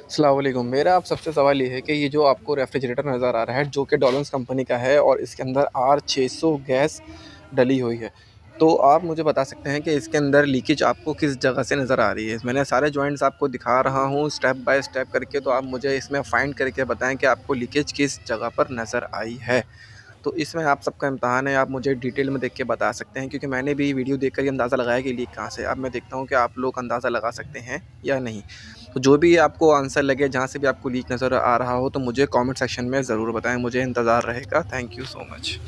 अस्सलाम वालेकुम। मेरा आप सबसे सवाल ये है कि ये जो आपको रेफ्रिजरेटर नज़र आ रहा है जो कि डॉलन्स कंपनी का है और इसके अंदर R600 गैस डली हुई है। तो आप मुझे बता सकते हैं कि इसके अंदर लीकेज आपको किस जगह से नज़र आ रही है? मैंने सारे जॉइंट्स आपको दिखा रहा हूँ स्टेप बाय स्टेप करके, तो आप मुझे इसमें फाइंड करके बताएँ कि आपको लीकेज किस जगह पर नज़र आई है? तो इसमें आप सबका इम्तिहान है, आप मुझे डिटेल में देख के बता सकते हैं क्योंकि मैंने भी वीडियो देखकर ये अंदाज़ा लगाया कि लीक कहाँ से है। अब मैं देखता हूँ कि आप लोग अंदाज़ा लगा सकते हैं या नहीं। तो जो भी आपको आंसर लगे, जहाँ से भी आपको लीक नज़र आ रहा हो, तो मुझे कमेंट सेक्शन में ज़रूर बताएँ, मुझे इंतज़ार रहेगा। Thank you so much.